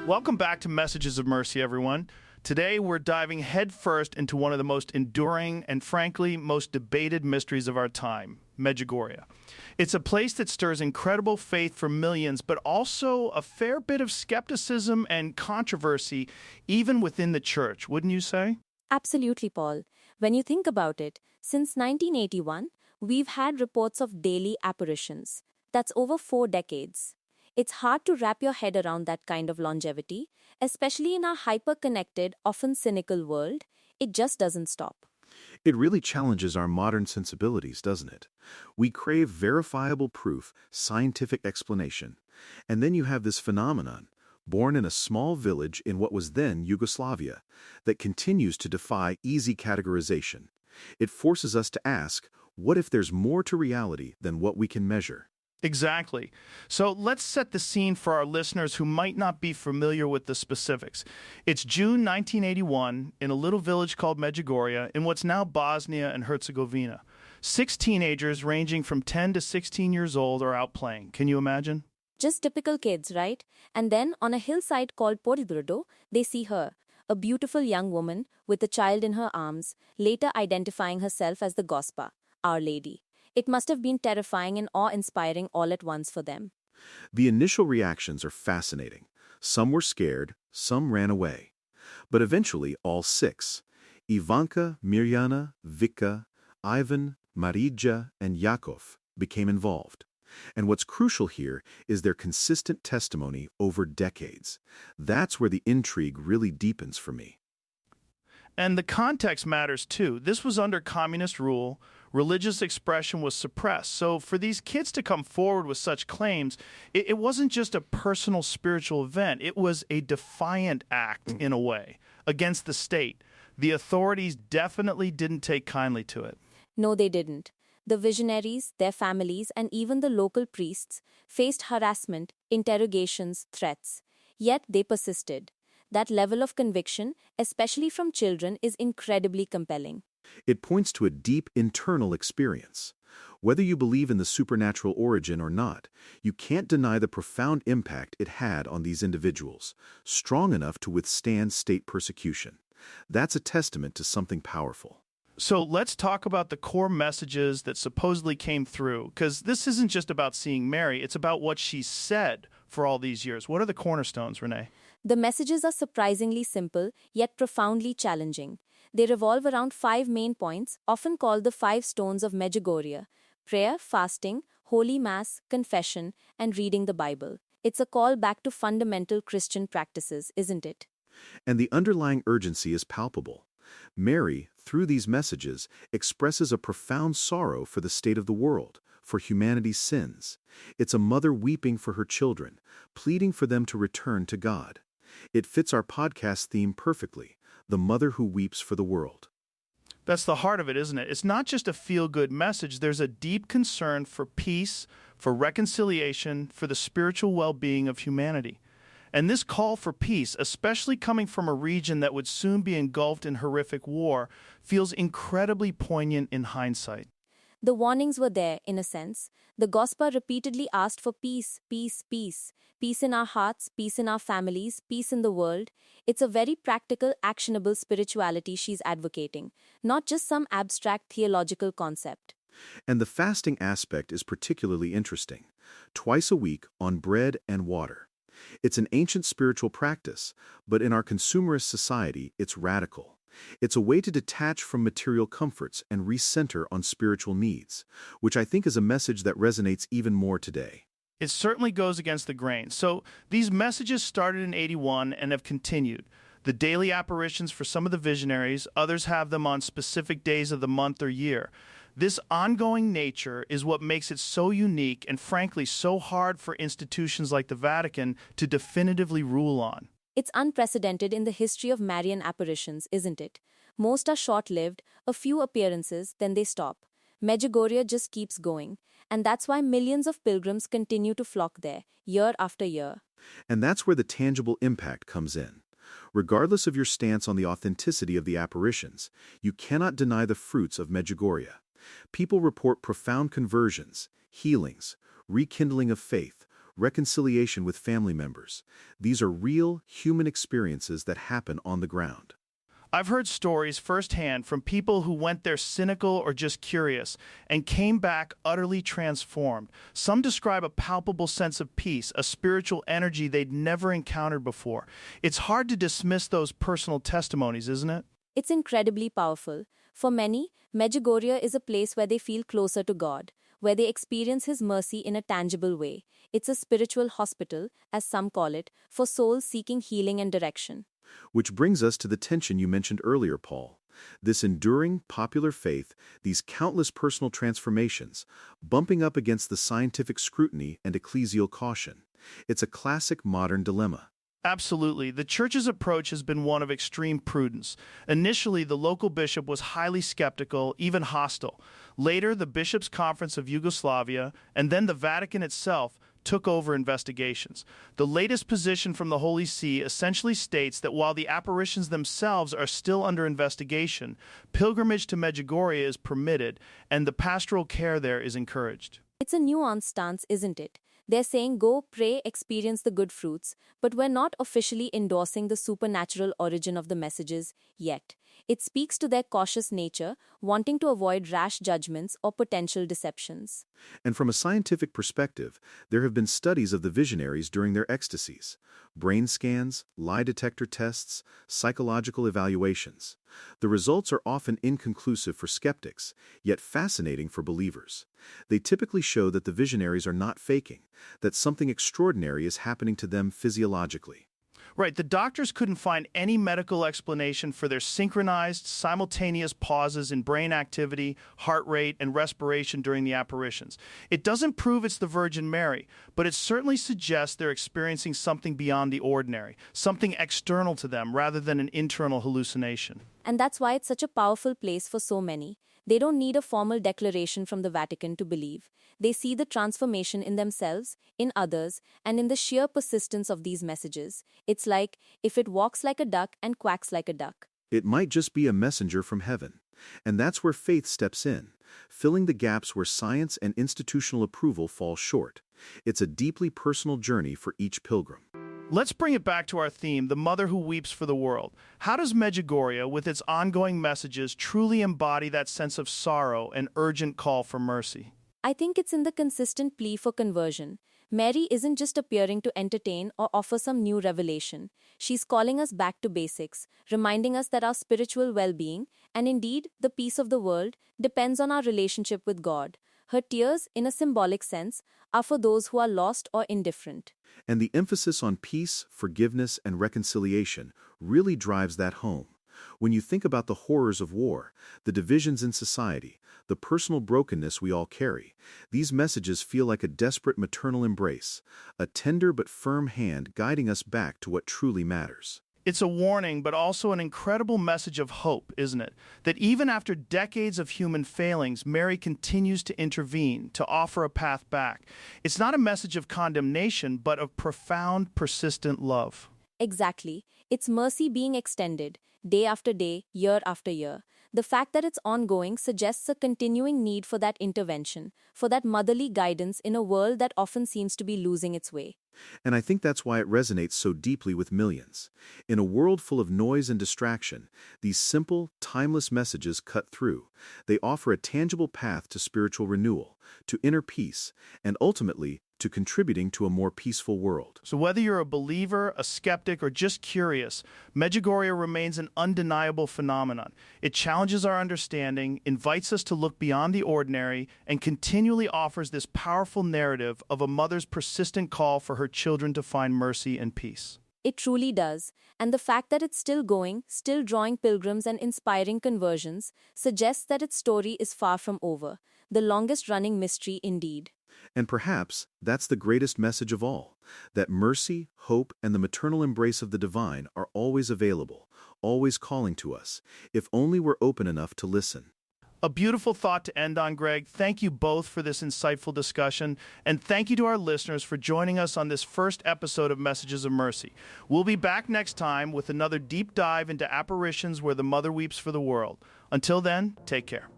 Welcome back to Messages of Mercy, everyone. Today, we're diving headfirst into one of the most enduring and, frankly, most debated mysteries of our time, Medjugorje. It's a place that stirs incredible faith for millions, but also a fair bit of skepticism and controversy, even within the church, wouldn't you say? Absolutely, Paul. When you think about it, since 1981, we've had reports of daily apparitions. That's over 4 decades. It's hard to wrap your head around that kind of longevity, especially in our hyper-connected, often cynical world. It just doesn't stop. It really challenges our modern sensibilities, doesn't it? We crave verifiable proof, scientific explanation. And then you have this phenomenon, born in a small village in what was then Yugoslavia, that continues to defy easy categorization. It forces us to ask, what if there's more to reality than what we can measure? Exactly. So let's set the scene for our listeners who might not be familiar with the specifics. It's June 1981 in a little village called Medjugorje in what's now Bosnia and Herzegovina. 6 teenagers ranging from 10 to 16 years old are out playing. Can you imagine? Just typical kids, right? And then, on a hillside called Podbrdo, they see her, a beautiful young woman with a child in her arms, later identifying herself as the Gospa, Our Lady. It must have been terrifying and awe-inspiring all at once for them. The initial reactions are fascinating. Some were scared, some ran away. But eventually, all 6, Ivanka, Mirjana, Vika, Ivan, Marija, and Yakov, became involved. And what's crucial here is their consistent testimony over decades. That's where the intrigue really deepens for me. And the context matters too. This was under communist rule. Religious expression was suppressed. So for these kids to come forward with such claims, it wasn't just a personal spiritual event. It was a defiant act, in a way, against the state. The authorities definitely didn't take kindly to it. No, they didn't. The visionaries, their families, and even the local priests faced harassment, interrogations, threats. Yet they persisted. That level of conviction, especially from children, is incredibly compelling. It points to a deep internal experience. Whether you believe in the supernatural origin or not, you can't deny the profound impact it had on these individuals, strong enough to withstand state persecution. That's a testament to something powerful. So let's talk about the core messages that supposedly came through, because this isn't just about seeing Mary, it's about what she said for all these years. What are the cornerstones, Renee? The messages are surprisingly simple, yet profoundly challenging. They revolve around 5 main points, often called the 5 stones of Medjugorje: prayer, fasting, holy mass, confession, and reading the Bible. It's a call back to fundamental Christian practices, isn't it? And the underlying urgency is palpable. Mary, through these messages, expresses a profound sorrow for the state of the world, for humanity's sins. It's a mother weeping for her children, pleading for them to return to God. It fits our podcast theme perfectly, the mother who weeps for the world. That's the heart of it, isn't it? It's not just a feel-good message. There's a deep concern for peace, for reconciliation, for the spiritual well-being of humanity. And this call for peace, especially coming from a region that would soon be engulfed in horrific war, feels incredibly poignant in hindsight. The warnings were there, in a sense. The Gospel repeatedly asked for peace, peace, peace. Peace in our hearts, peace in our families, peace in the world. It's a very practical, actionable spirituality she's advocating, not just some abstract theological concept. And the fasting aspect is particularly interesting. Twice a week on bread and water. It's an ancient spiritual practice, but in our consumerist society, it's radical. It's a way to detach from material comforts and recenter on spiritual needs, which I think is a message that resonates even more today. It certainly goes against the grain. So these messages started in 81 and have continued. The daily apparitions for some of the visionaries, others have them on specific days of the month or year. This ongoing nature is what makes it so unique and frankly so hard for institutions like the Vatican to definitively rule on. It's unprecedented in the history of Marian apparitions, isn't it? Most are short-lived, a few appearances, then they stop. Medjugorje just keeps going, and that's why millions of pilgrims continue to flock there, year after year. And that's where the tangible impact comes in. Regardless of your stance on the authenticity of the apparitions, you cannot deny the fruits of Medjugorje. People report profound conversions, healings, rekindling of faith, reconciliation with family members. These are real, human experiences that happen on the ground. I've heard stories firsthand from people who went there cynical or just curious and came back utterly transformed. Some describe a palpable sense of peace, a spiritual energy they'd never encountered before. It's hard to dismiss those personal testimonies, isn't it? It's incredibly powerful. For many, Medjugorje is a place where they feel closer to God, where they experience His mercy in a tangible way. It's a spiritual hospital, as some call it, for souls seeking healing and direction. Which brings us to the tension you mentioned earlier, Paul. This enduring, popular faith, these countless personal transformations, bumping up against the scientific scrutiny and ecclesial caution. It's a classic modern dilemma. Absolutely. The Church's approach has been one of extreme prudence. Initially, the local bishop was highly skeptical, even hostile. Later, the Bishops' Conference of Yugoslavia, and then the Vatican itself, took over investigations. The latest position from the Holy See essentially states that while the apparitions themselves are still under investigation, pilgrimage to Medjugorje is permitted, and the pastoral care there is encouraged. It's a nuanced stance, isn't it? They're saying go pray, experience the good fruits, but we're not officially endorsing the supernatural origin of the messages yet. It speaks to their cautious nature, wanting to avoid rash judgments or potential deceptions. And from a scientific perspective, there have been studies of the visionaries during their ecstasies. Brain scans, lie detector tests, psychological evaluations. The results are often inconclusive for skeptics, yet fascinating for believers. They typically show that the visionaries are not faking, that something extraordinary is happening to them physiologically. Right, the doctors couldn't find any medical explanation for their synchronized, simultaneous pauses in brain activity, heart rate, and respiration during the apparitions. It doesn't prove it's the Virgin Mary, but it certainly suggests they're experiencing something beyond the ordinary, something external to them rather than an internal hallucination. And that's why it's such a powerful place for so many. They don't need a formal declaration from the Vatican to believe. They see the transformation in themselves, in others, and in the sheer persistence of these messages. It's like if it walks like a duck and quacks like a duck. It might just be a messenger from heaven. And that's where faith steps in, filling the gaps where science and institutional approval fall short. It's a deeply personal journey for each pilgrim. Let's bring it back to our theme, the mother who weeps for the world. How does Medjugorje, with its ongoing messages, truly embody that sense of sorrow and urgent call for mercy? I think it's in the consistent plea for conversion. Mary isn't just appearing to entertain or offer some new revelation. She's calling us back to basics, reminding us that our spiritual well-being, and indeed the peace of the world, depends on our relationship with God. Her tears, in a symbolic sense, are for those who are lost or indifferent. And the emphasis on peace, forgiveness, and reconciliation really drives that home. When you think about the horrors of war, the divisions in society, the personal brokenness we all carry, these messages feel like a desperate maternal embrace, a tender but firm hand guiding us back to what truly matters. It's a warning, but also an incredible message of hope, isn't it? That even after decades of human failings, Mary continues to intervene, to offer a path back. It's not a message of condemnation, but of profound, persistent love. Exactly. It's mercy being extended, day after day, year after year. The fact that it's ongoing suggests a continuing need for that intervention, for that motherly guidance in a world that often seems to be losing its way. And I think that's why it resonates so deeply with millions. In a world full of noise and distraction, these simple, timeless messages cut through. They offer a tangible path to spiritual renewal, to inner peace, and ultimately, to contributing to a more peaceful world. So whether you're a believer, a skeptic, or just curious, Medjugorje remains an undeniable phenomenon. It challenges our understanding, invites us to look beyond the ordinary, and continually offers this powerful narrative of a mother's persistent call for her children to find mercy and peace. It truly does, and the fact that it's still going, still drawing pilgrims and inspiring conversions, suggests that its story is far from over, the longest-running mystery indeed. And perhaps that's the greatest message of all, that mercy, hope, and the maternal embrace of the divine are always available, always calling to us, if only we're open enough to listen. A beautiful thought to end on, Greg. Thank you both for this insightful discussion, and thank you to our listeners for joining us on this first episode of Messages of Mercy. We'll be back next time with another deep dive into apparitions where the mother weeps for the world. Until then, take care.